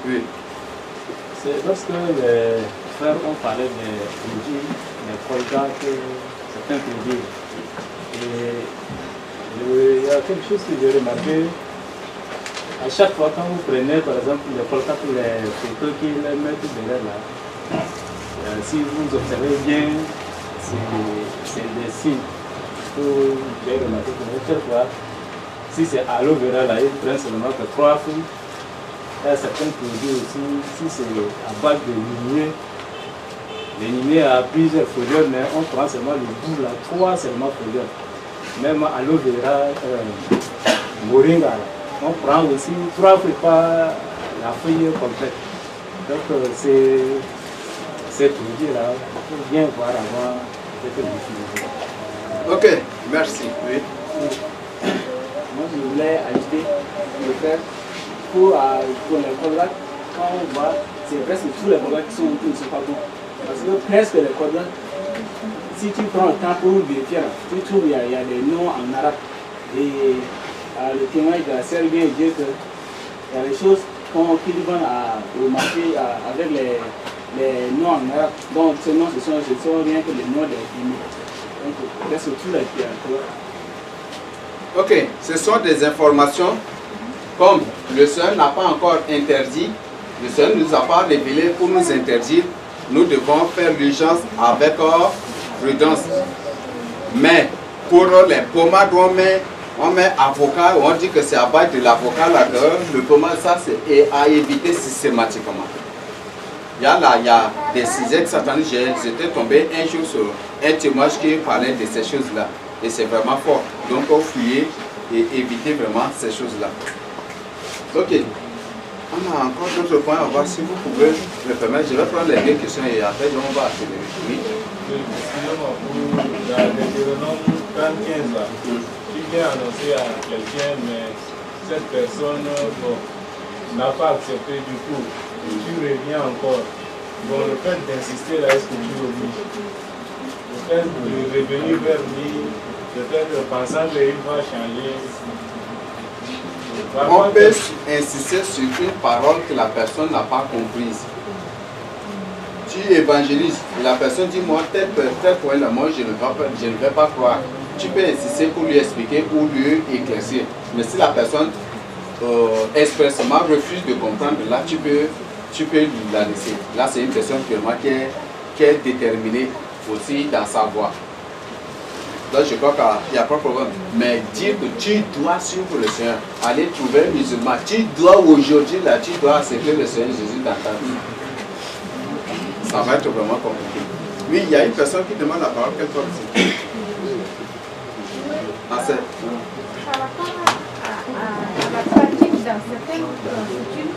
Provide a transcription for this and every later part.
Oui. C'est lorsque les frères ont parlé des produits, des colgates, certains produits. Et il y a quelque chose que j'ai remarqué. À chaque fois quand vous prenez par exemple les colgates, les photos qu'ils mettent derrière là, si vous observez bien, c'est des signes. J'ai remarqué que chaque fois, si c'est aloe vera là, ils prennent seulement que 3 fruits. Il y a certains produits aussi, si c'est à base de lignées, les lignées à plusieurs folieurs, mais on prend seulement le bout là, 3 seulement folieurs. Même aloe vera, moringa là, on prend aussi 3 fruits, pas la feuille complète. Donc ces produits là, il faut bien voir avant d'être utilisé. Ok, merci. Oui. Moi, je voulais ajouter le fait pour les colgates, quand on voit, c'est presque tous les colgates qui sont autour ne sont pas bons. Parce que presque les colgates, si tu prends le temps pour vérifier, tu trouves qu'il y a des noms en arabe. Et le témoignage de la sœur vient dire qu'il y a des choses qu'ils vendent au marché avec les noms en arabe. Donc ces noms, ce sont rien que les noms des guillemets. Donc presque tous les colgates. Ok, ce sont des informations comme le Seigneur n'a pas encore interdit, le Seigneur ne nous a pas révélé pour nous interdire, nous devons faire l'urgence avec prudence. Mais pour les pommades, on met avocat, on dit que c'est à base de l'avocat là, le pommade, ça c'est à éviter systématiquement. Il y a des sujets que j'étais tombé un jour sur un témoignage qui parlait de ces choses-là. Et c'est vraiment fort. Donc, il faut fouiller et éviter vraiment ces choses-là. Ok. On a encore d'autres points à voir si vous pouvez le permettre. Je vais prendre les deux questions et après, on va accélérer. Oui. Excusez-moi, pour la Deutéronome 15 là, tu viens annoncer à quelqu'un, mais cette personne n'a pas accepté du coup. Tu reviens encore. Bon, le fait d'insister là, est-ce que tu obliges? Le fait de revenir vers lui, peut-être pensant qu'il va changer. On peut insister sur une parole que la personne n'a pas comprise. Tu évangélises, et la personne dit, moi, tel point là, moi, je ne vais pas croire. Tu peux insister pour lui expliquer ou lui éclaircir. Mais si la personne expressément refuse de comprendre, là, tu peux la laisser. Là, c'est une personne qui est déterminée aussi dans sa voie. Donc je crois qu'il n'y a pas de problème. Mais dire que tu dois suivre le Seigneur, aller trouver un musulman, tu dois aujourd'hui, là, tu dois accepter le Seigneur Jésus dans ta vie. Ça va être vraiment compliqué. Oui, il y a une personne qui demande la parole, quelle fois c'est? Par rapport à la pratique dans certaines cultures,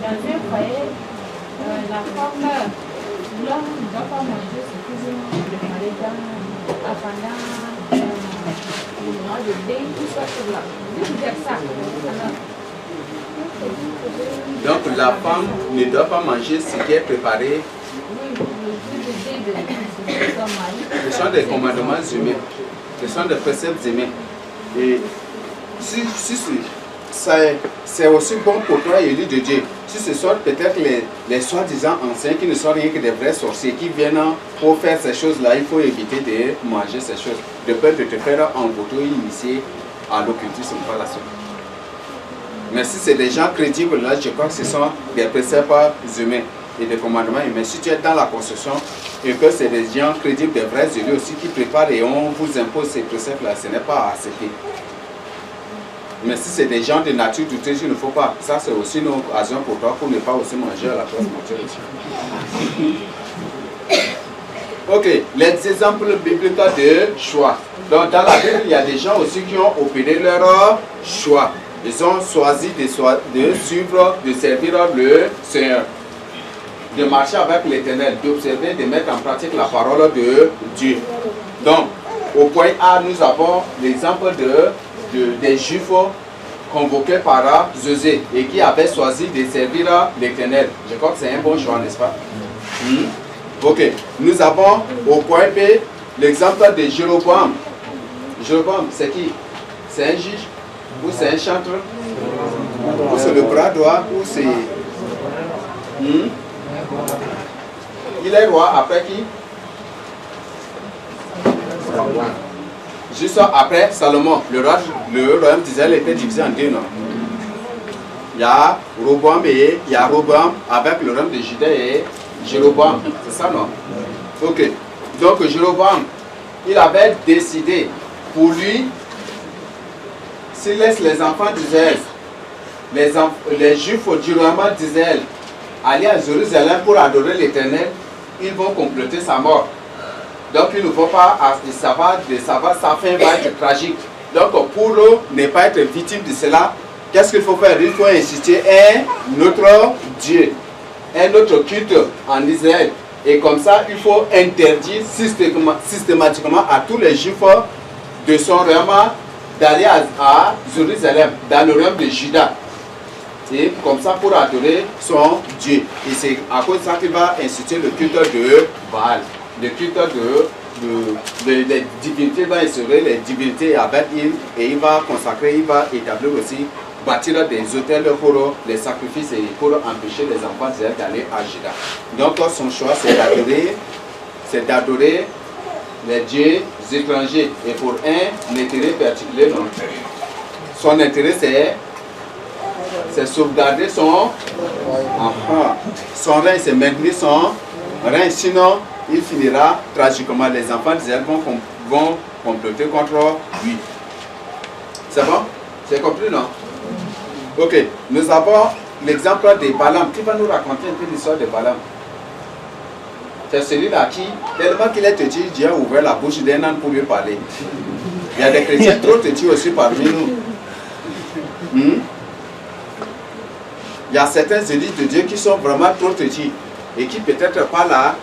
dans un foyer, la femme, l'homme ne doit pas manger ce qu'ils ont préparé pendant le mois de deuil, tout ça sur là. Vous dire ça. Donc la femme ne doit pas manger ce qui est préparé. Ce sont des commandements humains. Ce sont des préceptes humains. Et si c'est aussi bon pour toi, élu de Dieu. Si ce sont peut-être les soi-disant anciens qui ne sont rien que des vrais sorciers qui viennent pour faire ces choses-là, il faut éviter de manger ces choses. De peur de te faire auto-initier à l'occultisme par la suite. Mais si c'est des gens crédibles, là, je crois que ce sont des préceptes humains et des commandements humains. Si tu es dans la construction et que c'est des gens crédibles, des vrais élus aussi qui préparent et on vous impose ces préceptes-là, ce n'est pas à accepter. Mais si c'est des gens de nature douteuse, il ne faut pas. Ça, c'est aussi une occasion pour toi pour ne pas aussi manger à la place mortuaire aussi. Ok, les exemples bibliques de choix. Donc, dans la Bible, il y a des gens aussi qui ont opéré leur choix. Ils ont choisi de suivre, de servir le Seigneur, de marcher avec l'Éternel, d'observer, de mettre en pratique la parole de Dieu. Donc, au point A, nous avons l'exemple des Juifs convoqués par José et qui avaient choisi de servir l'Éternel. Je crois que c'est un bon choix, n'est-ce pas? Ok, nous avons au point B l'exemple de Jéroboam. Jéroboam, c'est qui? C'est un juge ou c'est un chanteur? Ou c'est le bras droit, ou c'est... Il est roi après qui? Juste après Salomon. Le royaume d'Israël était divisé en deux, non? Il y a Roboam et il y a Roboam avec le royaume de Juda et Jéroboam. C'est ça, non? Ok. Donc Jéroboam, il avait décidé pour lui, s'il laisse les enfants d'Israël, les Juifs du royaume d'Israël, aller à Jérusalem pour adorer l'Éternel, ils vont compléter sa mort. Donc ils ne vont pas, sa fin va être tragique. Donc pour eux, ne pas être victime de cela, qu'est-ce qu'il faut faire? Il faut insister un autre Dieu, un autre culte en Israël. Et comme ça, il faut interdire systématiquement à tous les Juifs de son royaume d'aller à Jérusalem, dans le royaume de Juda. Et comme ça pour adorer son Dieu. Et c'est à cause de ça qu'il va instituer le culte de Baal. Le culte les divinités, va instaurer les divinités avec il et il va consacrer, il va établir aussi, bâtir des hôtels pour les sacrifices et pour empêcher les enfants d'Israël d'aller à Juda. Donc son choix c'est d'adorer les dieux étrangers. Et pour un intérêt particulier, non. Son intérêt c'est sauvegarder son règne, c'est maintenir son règne, sinon il finira tragiquement. Les enfants d'Israël vont comploter contre lui. C'est bon? C'est compris, non? Ok, nous avons l'exemple de Balaam. Qui va nous raconter un peu l'histoire de Balaam? C'est celui-là qui, tellement qu'il est têtu, Dieu a ouvert la bouche d'un âne pour lui parler. Il y a des chrétiens trop têtus aussi parmi nous. Il y a certains élites de Dieu qui sont vraiment trop têtus et qui peut-être pas là,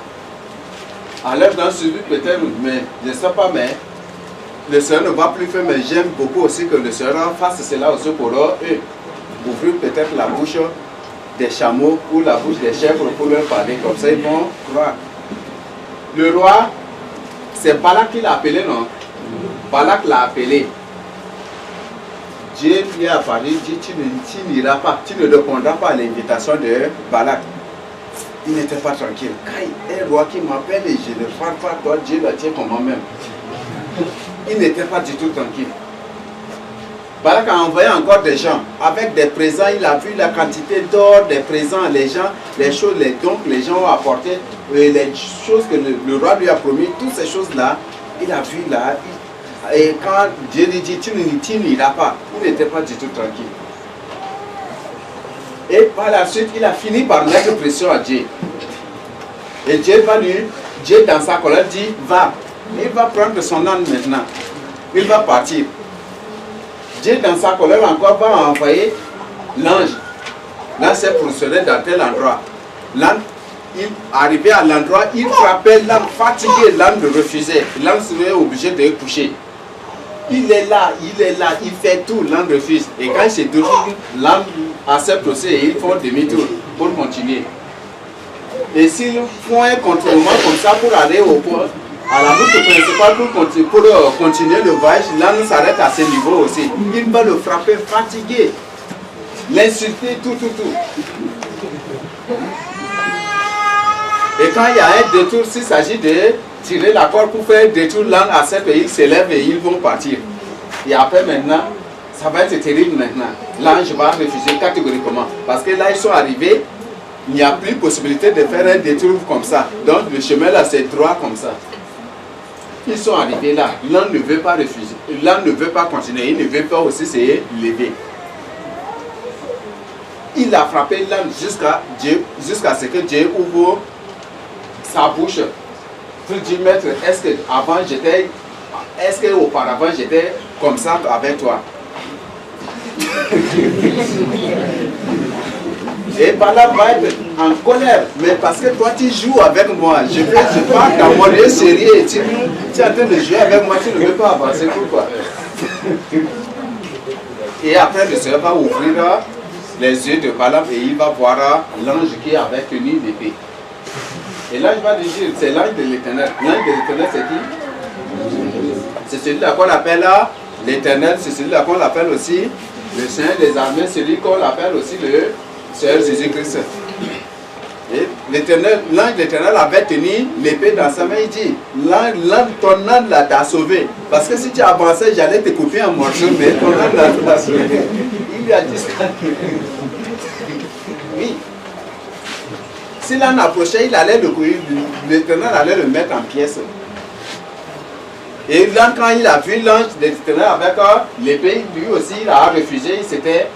à l'heure d'un suivi peut-être, mais je ne sais pas, mais le Seigneur ne va plus faire, mais j'aime beaucoup aussi que le Seigneur fasse cela aussi pour eux, ouvrir peut-être la bouche des chameaux ou la bouche des chèvres pour leur parler, comme ça ils vont croire. Le roi, c'est Balak qui l'a appelé, non? Balak l'a appelé. Dieu lui a parlé, dit tu n'iras pas, tu ne répondras pas à l'invitation de Balak. Il n'était pas tranquille. Un roi qui m'appelle et je ne parle pas, toi Dieu le tient comme moi-même. Il n'était pas du tout tranquille. Balak a envoyé encore des gens avec des présents. Il a vu la quantité d'or, des présents, les gens, les choses, les dons que les gens ont apportés, les choses que le roi lui a promis, toutes ces choses-là, il a vu là. Et quand Dieu lui dit, tu n'iras pas, il n'était pas du tout tranquille. Et par la suite, il a fini par mettre pression à Dieu. Et Dieu dans sa colère dit, va. Il va prendre son âne maintenant. Il va partir. Dieu dans sa colère encore va envoyer l'ange. L'ange s'est positionné dans tel endroit. L'âne, il arrivé à l'endroit, il frappait l'âne, fatigué, l'âne le refusait. L'âne serait obligé de coucher. Il est là, il fait tout, l'âne refuse. Et quand il se tourne, l'âne accepte aussi et ils font demi-tour pour continuer. Et s'ils font un contournement comme ça pour aller au port, à la route principale pour continuer le voyage, l'âne s'arrête à ce niveau aussi. Il va le frapper fatigué, l'insulter, tout. Et quand il y a un détour, s'il s'agit de tirer la corde pour faire un détour, l'âne accepte et il s'élève et ils vont partir. Et après maintenant, ça va être terrible maintenant. L'ange va refuser catégoriquement. Parce que là, ils sont arrivés, il n'y a plus possibilité de faire un détour comme ça. Donc le chemin là, c'est droit comme ça. Ils sont arrivés là, l'un ne veut pas refuser, l'un ne veut pas continuer, il ne veut pas aussi se lever. Il a frappé l'âne jusqu'à ce que Dieu ouvre sa bouche pour dire, maître, est-ce que auparavant j'étais comme ça avec toi? Et Balaam va être en colère, mais parce que toi tu joues avec moi, je parle dans mon lieu sérieux, tu es en train de jouer avec moi, tu ne veux pas avancer, pourquoi? Et après le Seigneur va ouvrir les yeux de Balaam et il va voir l'ange qui avait tenu l'épée. Et l'ange va lui dire, c'est l'ange de l'Éternel. L'ange de l'Éternel c'est qui? C'est celui-là qu'on appelle l'Éternel, c'est celui-là qu'on appelle aussi Le Seigneur des armées, celui qu'on appelle aussi le Seigneur Jésus-Christ. Et l'ange d'Éternel avait tenu l'épée dans sa main. Il dit, ton âne là t'a sauvé. Parce que si tu avançais, j'allais te couper un morceau, mais ton âne là t'a sauvé. Il lui a dit ça. Oui. Si l'âne approchait, il allait le courir, l'Éternel allait le mettre en pièces. Et là, quand il a vu l'ange de l'Éternel avec l'épée, lui aussi, il a refusé, il s'était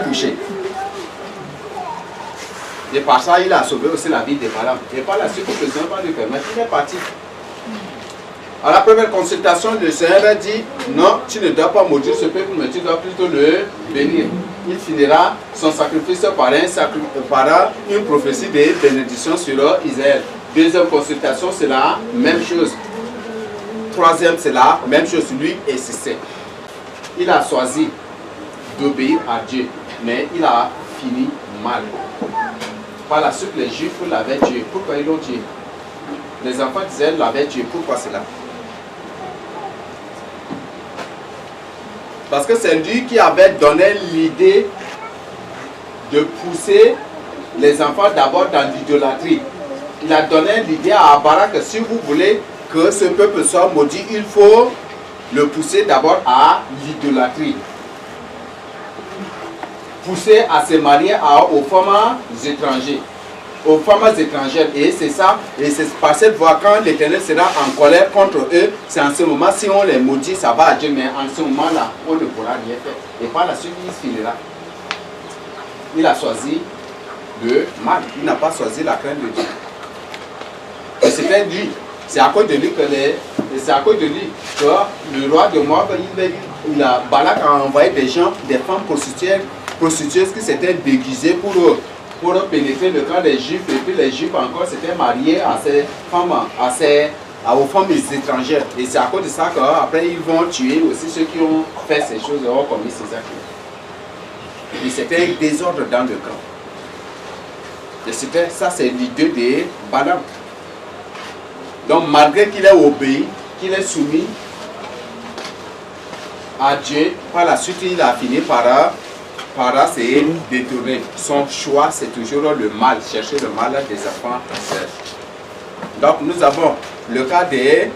couché. Et par ça, il a sauvé aussi la vie de Balaam. Et par la suite, le Seigneur va lui permettre, il est parti. À la première consultation, le Seigneur a dit, non, tu ne dois pas maudire ce peuple, mais tu dois plutôt le bénir. Il finira son sacrifice par une prophétie de bénédiction sur Israël. Deuxième consultation, c'est la même chose. Troisième, c'est la même chose. Lui insistait. Il a choisi d'obéir à Dieu, mais il a fini mal. Par la suite, les Juifs l'avaient tué. Pourquoi ils l'ont tué? Les enfants d'Israël l'avaient tué. Pourquoi cela? Parce que c'est lui qui avait donné l'idée de pousser les enfants d'abord dans l'idolâtrie. Il a donné l'idée à Barak que si vous voulez que ce peuple soit maudit, il faut le pousser d'abord à l'idolâtrie. Pousser à se marier aux femmes étrangères. Aux femmes étrangères. Et c'est ça, et c'est par cette voie, quand l'Éternel sera en colère contre eux, c'est en ce moment, si on les maudit, ça va à Dieu, mais en ce moment-là, on ne pourra rien faire. Et par la suite, il finira. Il a choisi le mal. Il n'a pas choisi la crainte de Dieu. Et c'était lui. C'est à cause de lui que le roi de Moab, Balak a envoyé des gens, des femmes prostituées qui s'étaient déguisées pour pénétrer le camp des Juifs. Et puis les Juifs encore s'étaient mariés à ces femmes, aux femmes étrangères. Et c'est à cause de ça qu'après ils vont tuer aussi ceux qui ont fait ces choses, ont commis ces actes. Et c'était un désordre dans le camp. Et ça, c'est l'idée de Balaam. Donc malgré qu'il ait obéi, qu'il ait soumis à Dieu, par la suite il a fini par se détourner. Son choix c'est toujours le mal, chercher le mal des enfants. Donc nous avons le cas de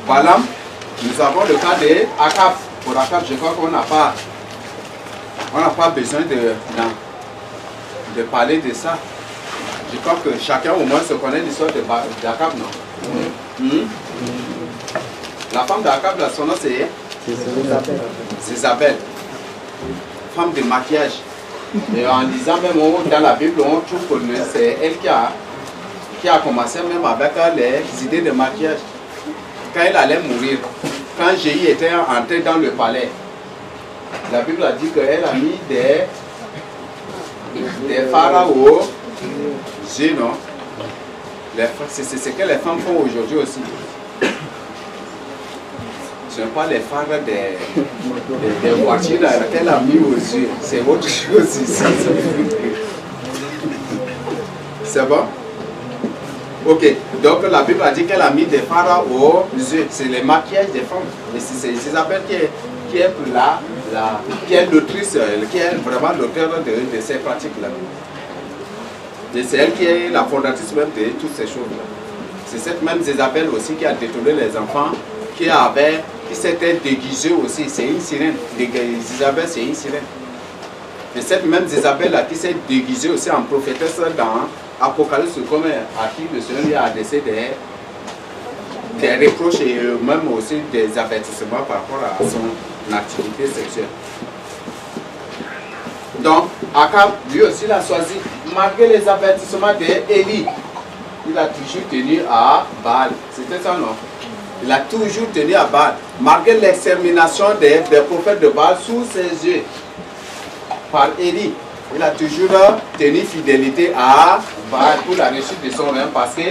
Balaam, nous avons le cas de Akab. Pour Akab, je crois qu'on n'a pas besoin de parler de ça. Je crois que chacun au moins se connaît l'histoire d'Akab, non? La femme d'Akab, son nom c'est Isabelle. Femme de maquillage. Et en lisant même dans la Bible, on trouve que c'est elle qui a commencé même avec les idées de maquillage. Quand elle allait mourir, quand Jéhu était entré dans le palais, la Bible a dit qu'elle a mis des fards aux yeux, non? C'est ce que les femmes font aujourd'hui aussi. Ce n'est pas les phares des voitures qu'elle a mis aux yeux. C'est autre chose ici. C'est bon? Ok. Donc la Bible a dit qu'elle a mis des phares aux yeux. C'est le maquillage des femmes. Et c'est Isabelle qui est l'autrice, qui est vraiment l'auteur de ces pratiques-là. Et c'est elle qui est la fondatrice même de toutes ces choses-là. C'est cette même Isabelle aussi qui a détourné les enfants, qui s'était déguisée aussi. C'est une sirène. Isabelle, c'est une sirène. Et cette même Isabelle-là qui s'est déguisée aussi en prophétesse dans Apocalypse, comme à qui le Seigneur lui a adressé des reproches et même aussi des avertissements par rapport à son activité sexuelle. Donc, Akab, lui aussi, l'a choisi. Malgré les avertissements d'Élie, il a toujours tenu à Baal. C'était ça, non? Il a toujours tenu à Baal. Malgré l'extermination des prophètes de Baal sous ses yeux par Élie, il a toujours tenu fidélité à Baal pour la réussite de son règne. Parce que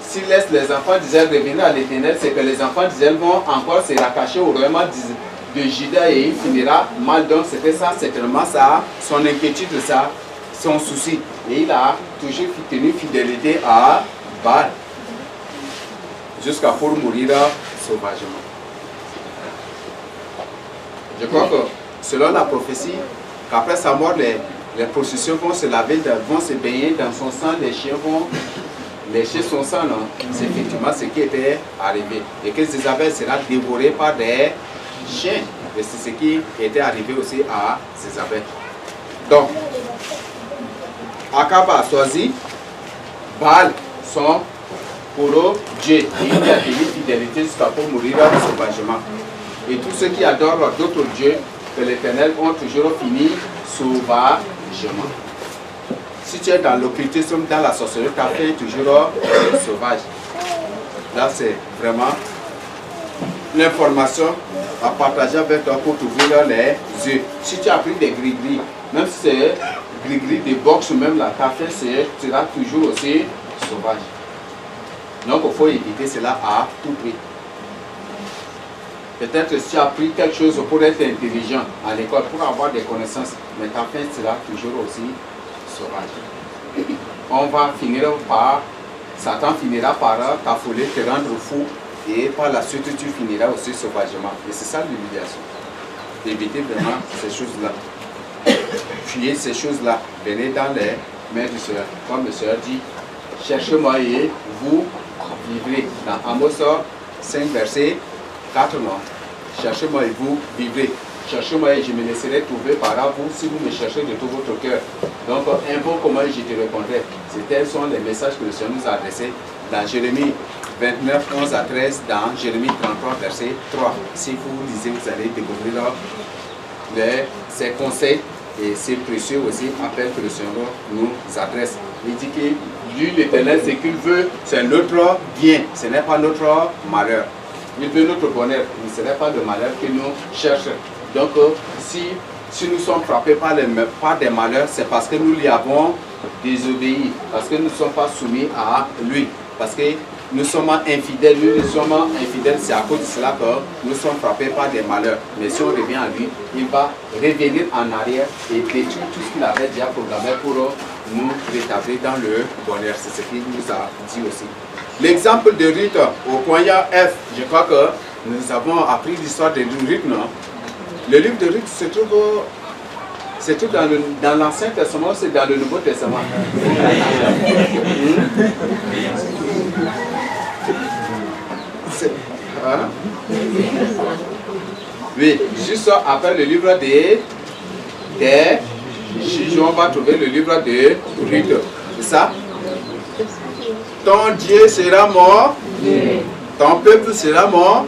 s'il laisse les enfants d'Israël revenir à l'Éternel, c'est que les enfants d'Israël vont encore se rattacher au royaume de Juda et il finira mal. Donc c'était ça, certainement ça, son inquiétude, ça, son souci. Et il a toujours tenu fidélité à Baal jusqu'à pour mourir sauvagement. Je crois que selon la prophétie, qu'après sa mort, les processions vont se laver, vont se baigner dans son sang, les chiens vont lécher son sang. C'est effectivement ce qui était arrivé. Et que Jézabel sera dévorée par des chiens. Et c'est ce qui était arrivé aussi à Jézabel. Donc, Akab a choisi Baal, son pour Dieu. Il a tenu fidélité jusqu'à pour mourir sauvagement. Et tous ceux qui adorent d'autres dieux que l'Éternel ont toujours fini sauvagement. Si tu es dans l'occultisme, dans la sorcellerie, tu as fait toujours sauvage. Là, c'est vraiment l'information à partager avec toi pour t'ouvrir les yeux. Si tu as pris des gris-gris, même si c'est gris-gris de boxe ou même la café, tu seras toujours aussi sauvage. Donc il faut éviter cela à tout prix. Peut-être si tu as appris quelque chose pour être intelligent à l'école, pour avoir des connaissances, mais ta fin sera toujours aussi sauvage. On va finir par, Satan finira par t'affoler, te rendre fou, et par la suite tu finiras aussi sauvagement. Et c'est ça l'humiliation. Évitez vraiment ces choses-là. Fuyez ces choses-là. Venez dans les mains du Seigneur. Comme le Seigneur dit, cherchez-moi et vous vivrez. Dans Amos 5, verset 4, non. Cherchez-moi et vous vivrez. Cherchez-moi et je me laisserai trouver par vous si vous me cherchez de tout votre cœur. Donc, un bon comment je te répondrai. Tels sont les messages que le Seigneur nous a adressés dans Jérémie 29, 11 à 13, dans Jérémie 33, verset 3. Si vous lisez, vous allez découvrir ces conseils et ces précieux aussi appels que le Seigneur nous adresse. Il dit que lui, l'Éternel, ce qu'il veut, c'est notre bien, ce n'est pas notre malheur. Il veut notre bonheur, mais ce n'est pas le malheur que nous cherchons. Donc, si nous sommes frappés par des malheurs, c'est parce que nous lui avons désobéi, parce que nous ne sommes pas soumis à lui, parce que nous sommes infidèles, c'est à cause de cela que nous sommes frappés par des malheurs. Mais si on revient à lui, il va revenir en arrière et détruire tout ce qu'il avait déjà programmé pour nous rétablir dans le bonheur. C'est ce qu'il nous a dit aussi. L'exemple de Ruth au point F, je crois que nous avons appris l'histoire de Ruth, non? Le livre de Ruth se trouve dans l'Ancien Testament, c'est dans le Nouveau Testament. Hein? Oui, juste après le livre des juges, on va trouver le livre de Ruth. C'est ça? Ton Dieu sera mort, ton peuple sera mort.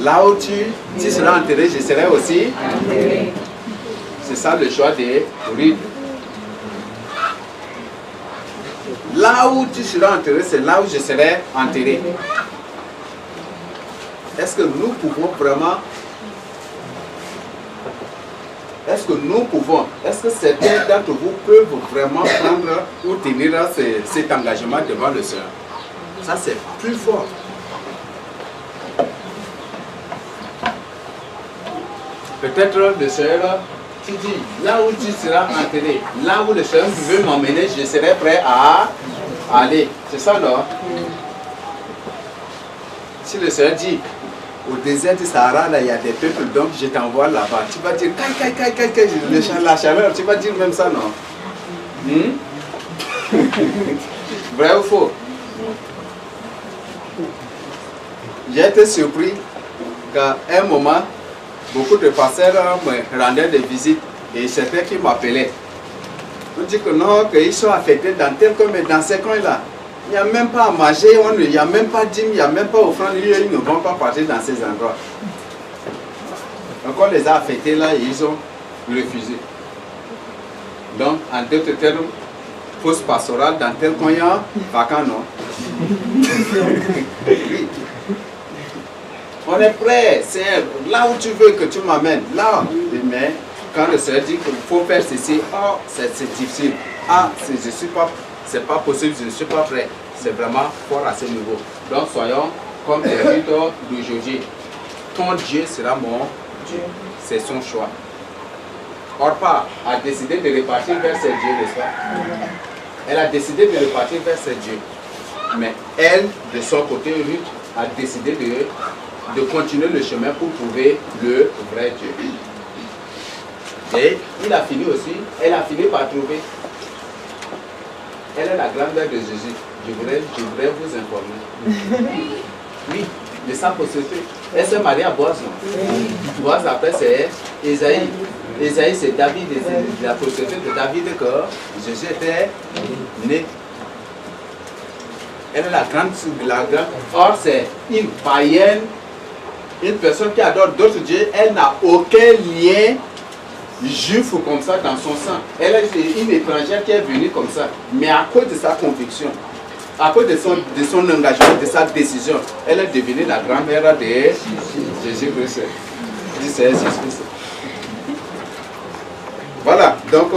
Là où tu seras enterré, je serai aussi enterré. C'est ça le choix de Ruth. Là où tu seras enterré, c'est là où je serai enterré. Est-ce que nous pouvons vraiment, est-ce que certains d'entre vous peuvent vraiment prendre ou tenir cet engagement devant le Seigneur? Ça c'est plus fort. Peut-être le Seigneur, tu dis, là où tu seras enterré, là où le Seigneur veut m'emmener, je serai prêt à aller. C'est ça, non? Si le Seigneur dit, au désert du Sahara, là, il y a des peuples, donc je t'envoie là-bas. Tu vas dire, la chaleur, tu vas dire même ça, non? Vrai ou faux? J'ai été surpris qu'à un moment, beaucoup de pasteurs me rendaient des visites et certains qui m'appelaient. On dit que non, qu'ils sont affectés dans tel coin, mais dans ces coins-là, il n'y a même pas à manger, il n'y a même pas dîme, il n'y a même pas offrande, ils ne vont pas partir dans ces endroits. Donc on les a affectés là et ils ont refusé. Donc en d'autres termes, poste pastorale dans tel coin, vacant non. Oui. On est prêt, c'est là où tu veux que tu m'amènes, là. Mais quand le Seigneur dit qu'il faut faire ceci, oh, c'est difficile. Ah, c'est pas possible, je ne suis pas prêt. C'est vraiment fort à ce niveau. Donc soyons comme les rites d'aujourd'hui. Ton Dieu sera mon Dieu. C'est son choix. Orpa a décidé de repartir vers ses dieux, n'est-ce pas? Elle a décidé de repartir vers ses dieux. Mais elle, de son côté, Ruth, a décidé de de continuer le chemin pour trouver le vrai Dieu. Et il a fini aussi, elle a fini par trouver. Elle est la grand-mère de Jésus. Je voudrais vous informer. Oui, de sa prostituée. Elle s'est mariée à Boaz. Boaz après c'est Esaïe. Esaïe c'est David, la prostituée de David que Jésus était né. Elle est la grande. Or c'est une païenne, une personne qui adore d'autres dieux. Elle n'a aucun lien juif comme ça dans son sang. Elle est une étrangère qui est venue comme ça. Mais à cause de sa conviction, à cause de son engagement, de sa décision, elle est devenue la grand-mère de Jésus-Christ. Jésus-Christ. Voilà, donc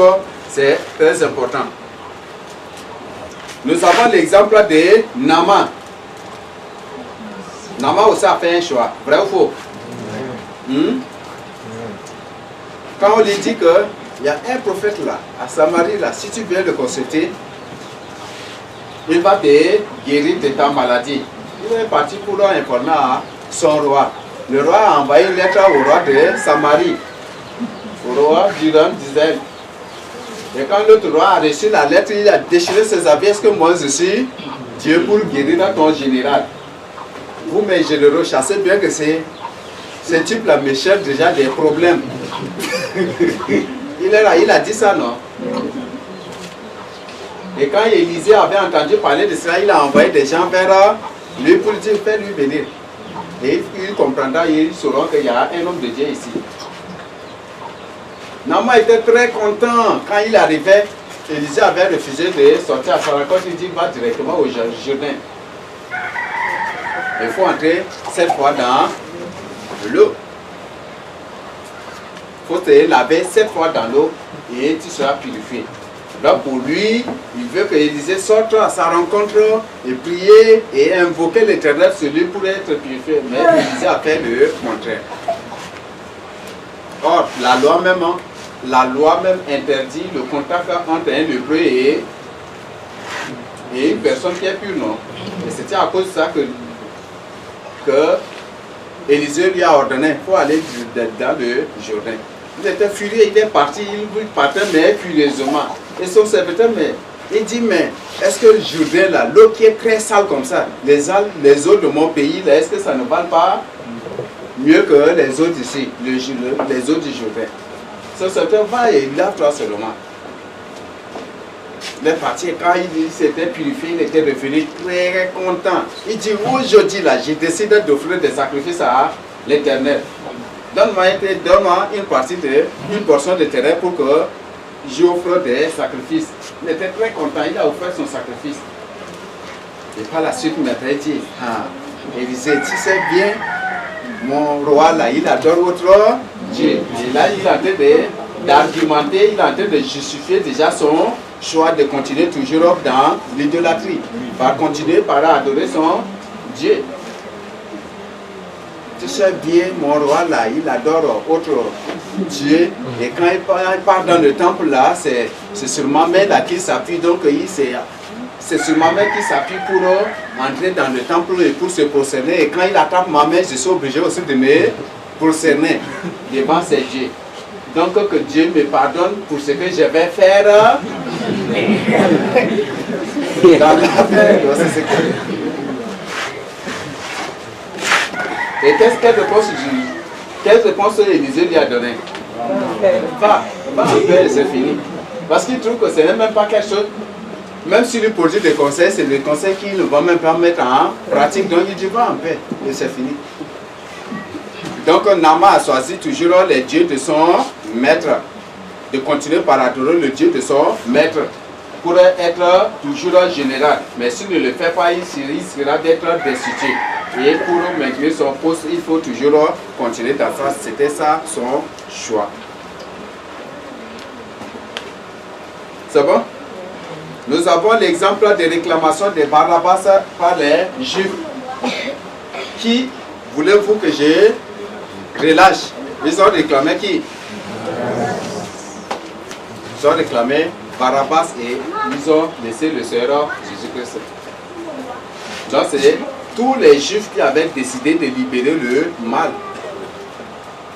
c'est très important. Nous avons l'exemple de Naaman. Naaman aussi a fait un choix. Vrai ou faux? Quand on lui dit qu'il y a un prophète là, à Samarie là, si tu viens le consulter, il va te guérir de ta maladie. Il est parti pour informer à son roi. Le roi a envoyé une lettre au roi de Samarie, au roi d'Israël. Et quand l'autre roi a reçu la lettre, il a déchiré ses habits. Est-ce que moi je suis Dieu pour guérir ton général? Vous, mes généraux, chassez bien que ce type-là me cherche déjà des problèmes. Il est là, il a dit ça, non? Et quand Élisée avait entendu parler de cela, il a envoyé des gens vers lui pour dire, fais-lui venir. Et il comprendra, ils sauront qu'il y a un homme de Dieu ici. Naaman était très content quand il arrivait. Élisée avait refusé de sortir à sa rencontre. Il dit, va directement au Jourdain. Il faut entrer cette fois dans l'eau. Il faut te laver 7 fois dans l'eau et tu seras purifié. Donc pour lui, il veut que Élisée sorte à sa rencontre et prier et invoquer l'Éternel sur lui pour être purifié. Mais Élisée a fait le contraire. Or, la loi même interdit le contact entre un lépreux et une personne qui est pure, non? Et c'était à cause de ça que Élisée lui a ordonné, il faut aller dans le Jourdain. Il était furieux, il était parti, il partait, mais furieusement. Et son serviteur, il dit, mais est-ce que le Jourdain, là, l'eau qui est très sale comme ça, les eaux de mon pays, est-ce que ça ne valent pas mieux que les eaux d'ici, les eaux du Jourdain? Son serviteur va et lave-toi seulement. Il est parti, quand il s'était purifié, il était revenu très content. Il dit, aujourd'hui, là, j'ai décidé d'offrir des sacrifices à l'Éternel. Donne-moi une portion de terrain pour que j'offre des sacrifices. Il était très content, il a offert son sacrifice. Et par la suite, il dit, Élisée, tu sais bien, mon roi là, il adore votre Dieu. Et là, il est en train d'argumenter, il est en train de justifier déjà son choix de continuer toujours dans l'idolâtrie. Par continuer par adorer son Dieu. Tu sais bien, mon roi là, il adore autre Dieu. Et quand il part dans le temple là, c'est sur ma main là qu'il s'appuie. Donc c'est sur ma main qu'il s'appuie pour entrer dans le temple et pour se prosterner. Et quand il attrape ma main, je suis obligé aussi de me prosterner devant ses dieux. Donc que Dieu me pardonne pour ce que je vais faire. Dans l'affaire. Et quelle réponse Élisée lui a donné? Va en paix, c'est fini. Parce qu'il trouve que ce n'est même pas quelque chose. Même s'il lui produit des conseils, c'est des conseils qu'il ne va même pas mettre en pratique. Donc il dit va en paix et c'est fini. Donc Naaman a choisi toujours les dieux de son maître. De continuer par adorer le Dieu de son maître. Pour être toujours général. Mais s'il ne le fait pas, il risquera d'être destitué. Et pour maintenir son poste, il faut toujours continuer dans ça. C'était ça son choix. C'est bon? Nous avons l'exemple de réclamation de Barabbas par les Juifs. Qui voulez-vous que je relâche? Ils ont réclamé qui? Ils ont réclamé Barabbas et ils ont laissé le Seigneur Jésus-Christ. Donc c'est tous les Juifs qui avaient décidé de libérer le mal,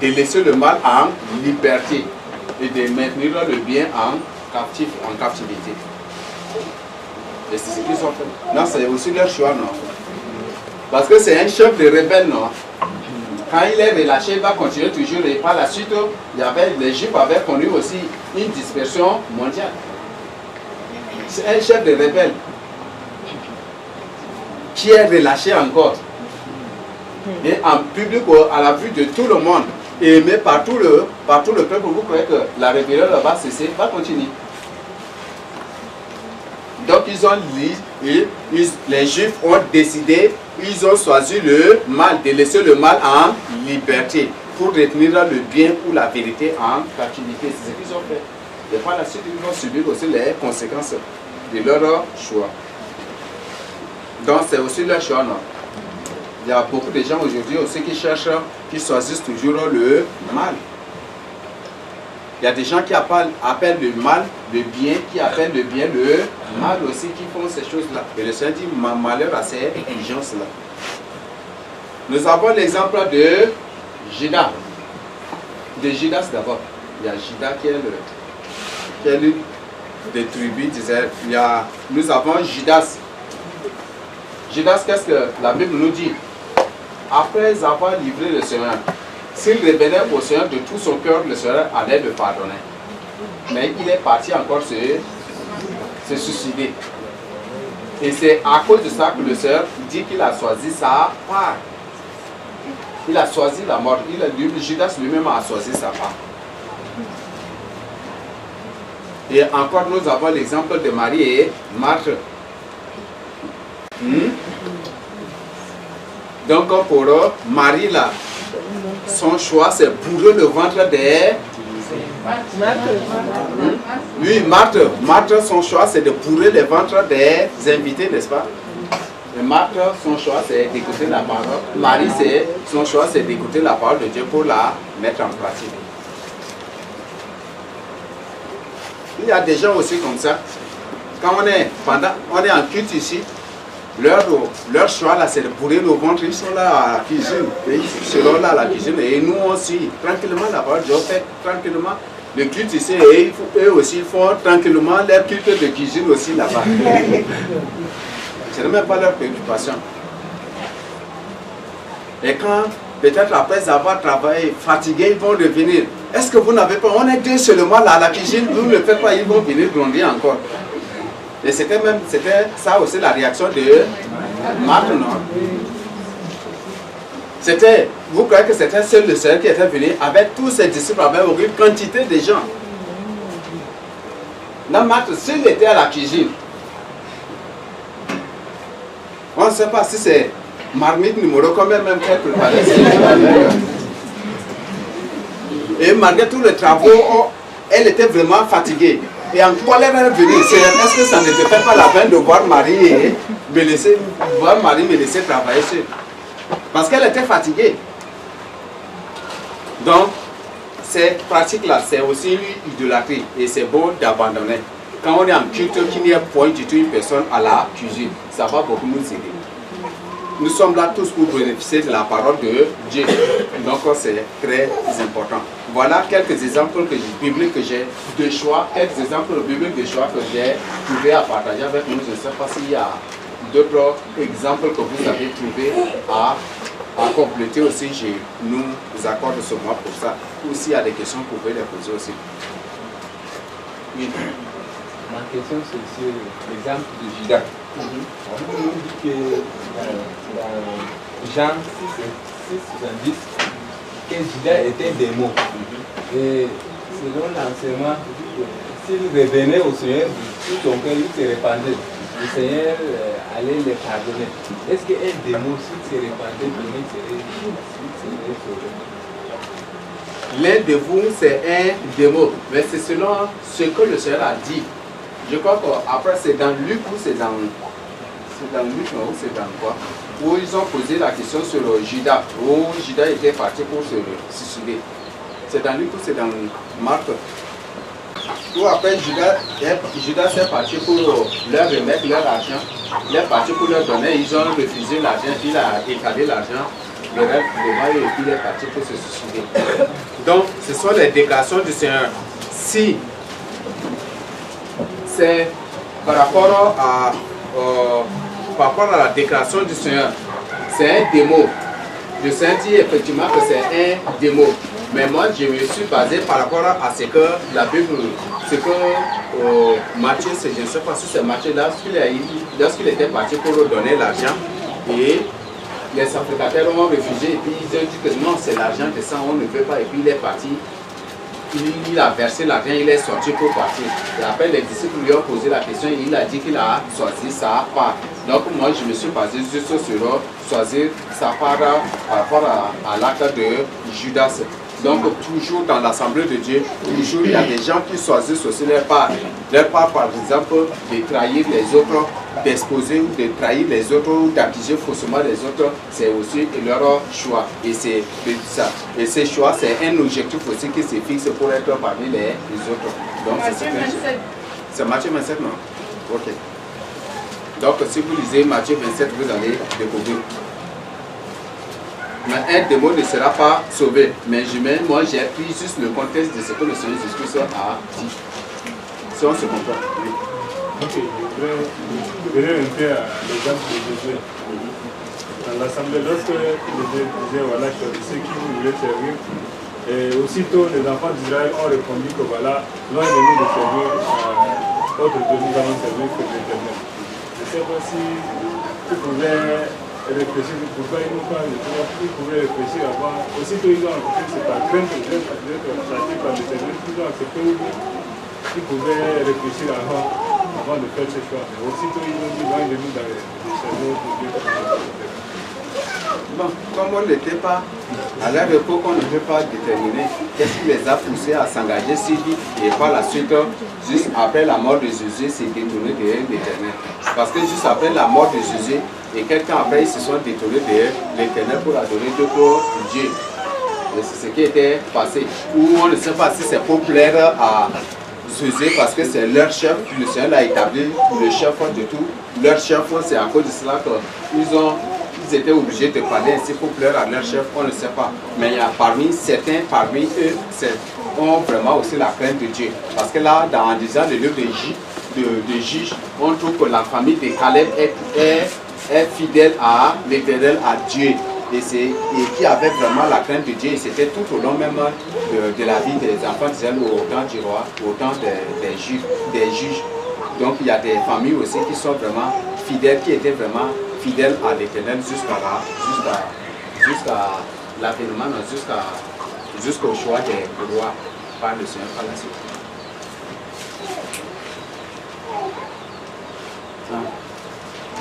de laisser le mal en liberté et de maintenir le bien en captivité. Et c'est ce qu'ils ont fait. Non, c'est aussi leur choix, non? Parce que c'est un chef de rebelle, non? Quand il est relâché, il va continuer toujours. Et par la suite, les Juifs avaient connu aussi une dispersion mondiale. C'est un chef de rebelle qui est relâché encore. Et en public, à la vue de tout le monde, et aimé par tout le peuple, vous croyez que la rébellion va cesser, va continuer. Donc ils ont dit, les Juifs ont décidé, ils ont choisi le mal, de laisser le mal en liberté, pour retenir le bien ou la vérité en captivité. C'est ce qu'ils ont fait. Et par la suite, ils vont subir aussi les conséquences de leur choix. Donc c'est aussi leur choix, non? Il y a beaucoup de gens aujourd'hui aussi qui cherchent, qui choisissent toujours le mal. Il y a des gens qui appellent le mal le bien, qui appellent le bien le mal aussi, qui font ces choses-là. Et le Seigneur dit, malheur à ces gens-là. Nous avons l'exemple de Judas. De Judas d'abord. Il y a Judas qui est l'une des tribus d'Israël. Nous avons Judas. Judas, qu'est-ce que la Bible nous dit? Après avoir livré le Seigneur, s'il revenait au Seigneur de tout son cœur, le Seigneur allait le pardonner. Mais il est parti encore se suicider. Et c'est à cause de ça que le Seigneur dit qu'il a choisi sa part. Il a choisi la mort. Judas lui-même a choisi sa part. Et encore, nous avons l'exemple de Marie et Marthe. Donc pour Marie, là, son choix c'est bourrer le ventre des... Oui, Marthe, son choix c'est de bourrer le ventre des invités, n'est-ce pas? Et Marthe, son choix c'est d'écouter la parole. Marie, son choix c'est d'écouter la parole de Dieu pour la mettre en pratique. Il y a des gens aussi comme ça. Quand on est en culte ici, leur choix là c'est de bourrer le ventre, ils sont là à la cuisine, et ils seront là à la cuisine, et nous aussi, tranquillement, la parole de Dieu fait tranquillement le culte ici, et eux aussi font tranquillement leur culte de cuisine aussi là-bas. Ce n'est même pas leur préoccupation. Et quand, peut-être après avoir travaillé, fatigués, ils vont revenir. Est-ce que vous n'avez pas, on est deux seulement là à la cuisine, vous ne le faites pas, ils vont venir grandir encore. Et c'était ça aussi la réaction de Marthe, non? Vous croyez que c'était seul le Seigneur qui était venu avec tous ses disciples, avec une quantité de gens. Non, Marthe, s'il était à la cuisine, on ne sait pas si c'est marmite numéro combien même qu'elle préparait. Et malgré tous les travaux, elle était vraiment fatiguée. Et en colère, elle est venue. Est-ce que ça ne te fait pas la peine de voir Marie me laisser travailler seule? Parce qu'elle était fatiguée. Donc, cette pratique-là, c'est aussi une idolâtrie. Et c'est bon d'abandonner. Quand on est en culte, qu'il n'y a point du tout une personne à la cuisine, ça va beaucoup nous aider. Nous sommes là tous pour bénéficier de la parole de Dieu. Donc, c'est très important. Voilà quelques exemples bibliques que j'ai de choix, quelques exemples bibliques de choix que j'ai trouvé à partager avec nous. Je ne sais pas s'il y a d'autres exemples que vous avez trouvés à compléter aussi. Je nous accorde ce mois pour ça. Ou s'il y a des questions, vous pouvez les poser aussi. Oui. Ma question c'est sur l'exemple de Judas. On nous dit que dans Jean 6, 70, que Judas était un démon. Et selon l'enseignement, s'il revenait au Seigneur de tout son cœur, il se répandait. Le Seigneur allait les pardonner. Est-ce qu'un démon, s'il se répandait, il serait sauvé? L'un de vous, c'est un démon. Mais c'est selon ce que le Seigneur a dit. Je crois qu'après, c'est dans Luc ou c'est dans Luc, non, ou c'est dans quoi? Où ils ont posé la question sur Judas. Où Judas était parti pour se suicider. C'est dans Luc ou c'est dans Marc? Tout après, Judas est parti pour leur remettre leur argent. Il est parti pour leur donner. Ils ont refusé l'argent. Il a étalé l'argent. Le reste devant eux et puis il est parti pour se suicider. Donc, ce sont les déclarations du Seigneur. Si c'est par rapport à la déclaration du Seigneur, c'est un démo. Le Seigneur dit effectivement que c'est un démo. Mais moi, je me suis basé par rapport à ce que la Bible, ce que Matthieu, je ne sais pas si c'est Matthieu, lorsqu'il était parti pour donner l'argent, et les sacrificateurs ont refusé, et puis ils ont dit que non, c'est l'argent de ça, on ne veut pas, et puis il est parti. Il a versé l'argent, il est sorti pour partir. Et après, les disciples lui ont posé la question, et il a dit qu'il a choisi sa part. Donc moi, je me suis basé juste sur choisir sa part par rapport à l'acte de Judas. Donc toujours dans l'assemblée de Dieu, toujours il y a des gens qui choisissent aussi leur part. Leur part, par exemple, de trahir les autres, d'exposer ou de trahir les autres ou d'accuser faussement les autres, c'est aussi leur choix. Et c'est ça. Et ce choix, c'est un objectif aussi qui se fixe pour être parmi les autres. Donc Matthieu 27. C'est Matthieu 27, non? Ok. Donc si vous lisez Matthieu 27, vous allez découvrir. Mais un démon ne sera pas sauvé. Mais moi, j'ai pris juste le contexte de ce que le Seigneur Jésus-Christ a dit. Si on se comprend. Oui. Ok, je voudrais un peu à l'exemple de Jésus. Dans l'assemblée, lorsque Jésus disait voilà, ceux qui vous voulaient servir, et aussitôt les enfants d'Israël ont répondu que voilà, loin de nous de servir autre Dieu, nous allons servir que l'Éternel. Je ne sais pas si tu pouvais réfléchir, pourquoi ils n'ont pas le droit, ils pouvaient réfléchir avant. Aussitôt ils ont accepté, c'est par crainte d'être châtiés par l'Éternel, ils ont accepté ils pouvaient réfléchir avant de faire ce choix. Mais aussitôt ils ont dit loin de nous de servir pour Dieu. Bon, comme on n'était pas à leur époque, on ne peut pas déterminer qu'est-ce qui les a poussés à s'engager si vite et par la suite, juste après la mort de Jésus, s'est détourné de l'Éternel. Parce que juste après la mort de Jésus, et quelques temps après, ils se sont détournés de l'Éternel pour adorer d'autres dieux. Et c'est ce qui était passé. Ou on ne sait pas si c'est pour plaire à Jésus parce que c'est leur chef, le Seigneur l'a établi, le chef de tout. Leur chef, c'est à cause de cela qu'ils étaient obligés de parler ainsi pour plaire à leur chef, on ne sait pas. Mais il y a certains parmi eux ont vraiment aussi la crainte de Dieu. Parce que là, en disant le livre de Juges, on trouve que la famille de Caleb est fidèle à l'Éternel, à Dieu. Et qui avait vraiment la crainte de Dieu. Et c'était tout au long même de la vie des enfants d'Israël au temps du roi, au temps des juges. Donc il y a des familles aussi qui sont vraiment fidèles, qui étaient vraiment fidèles à l'Éternel jusqu'à l'avènement, jusqu'au choix des rois par le Seigneur par la suite.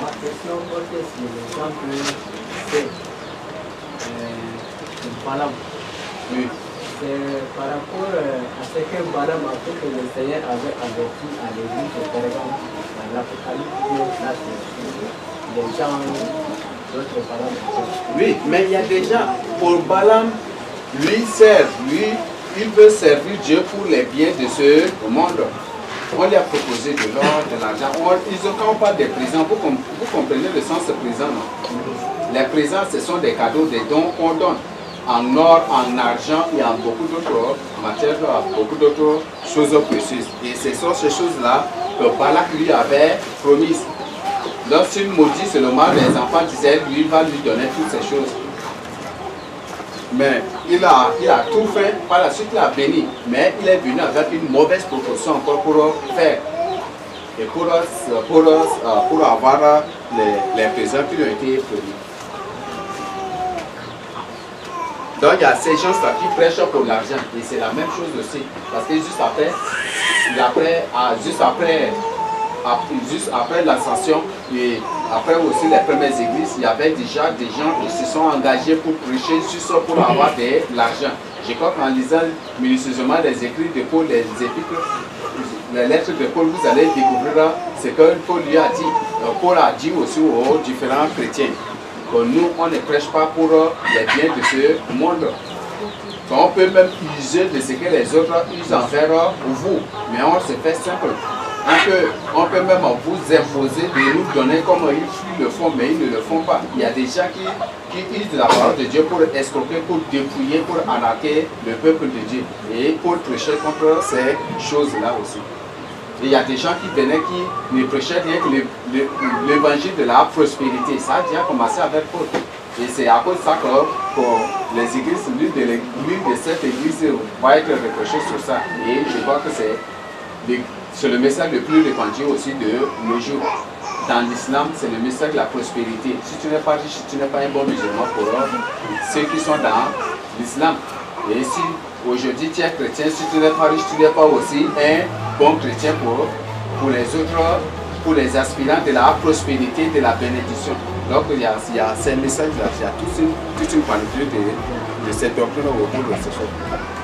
Ma question porte sur l'exemple c'est Balaam. Oui. C'est par rapport à ce que Balaam a fait que le Seigneur avait averti à l'église de Pergame dans l'Apocalypse, là c'est les gens d'autres Balaam. Oui, mais il y a des gens, pour Balaam, lui sert, il veut servir Dieu pour les biens de ce monde. On lui a proposé de l'or, de l'argent. Ils n'ont pas des présents. Vous comprenez le sens de présent, non? Les présents, ce sont des cadeaux, des dons qu'on donne. En or, en argent et en beaucoup d'autres matières, beaucoup d'autres choses précieuses. Et ce sont ces choses-là que Balak lui avait promises. Lorsqu'il maudit seulement les enfants d'Israël, lui va lui donner toutes ces choses. Mais il a tout fait, par la suite il a béni, mais il est venu avec une mauvaise proposition encore pour faire. Et pour avoir les présents qui lui ont été promis. Donc il y a ces gens-là qui prêchent pour l'argent. Et c'est la même chose aussi. Parce que juste après l'ascension et après aussi les premières églises, il y avait déjà des gens qui se sont engagés pour prêcher juste pour avoir de l'argent. Je crois qu'en lisant minutieusement les écrits de Paul, les épîtres, les lettres de Paul, vous allez découvrir ce que Paul lui a dit. Paul a dit aussi aux différents chrétiens que nous, on ne prêche pas pour les biens de ce monde. On peut même user de ce que les autres usent envers vous, mais on se fait simple. On peut même vous imposer de nous donner comme ils le font, mais ils ne le font pas. Il y a des gens qui utilisent la parole de Dieu pour escroquer, pour dépouiller, pour arnaquer le peuple de Dieu et pour prêcher contre ces choses-là aussi. Et il y a des gens qui venaient qui ne prêchaient rien que l'évangile de la prospérité. Ça a déjà commencé avec Paul. Et c'est à cause de ça que pour les églises, l'une de cette église va être reprochée sur ça. Et je crois que c'est le message le plus répandu aussi de nos jours. Dans l'islam, c'est le message de la prospérité. Si tu n'es pas riche, si tu n'es pas un bon musulman pour ceux qui sont dans l'islam. Et si aujourd'hui tu es chrétien, si tu n'es pas riche, tu n'es pas aussi un bon chrétien pour les autres, pour les aspirants de la prospérité, de la bénédiction. Donc il y a ces messages-là, il y a toute une panoplie de cette doctrine autour de ce choses.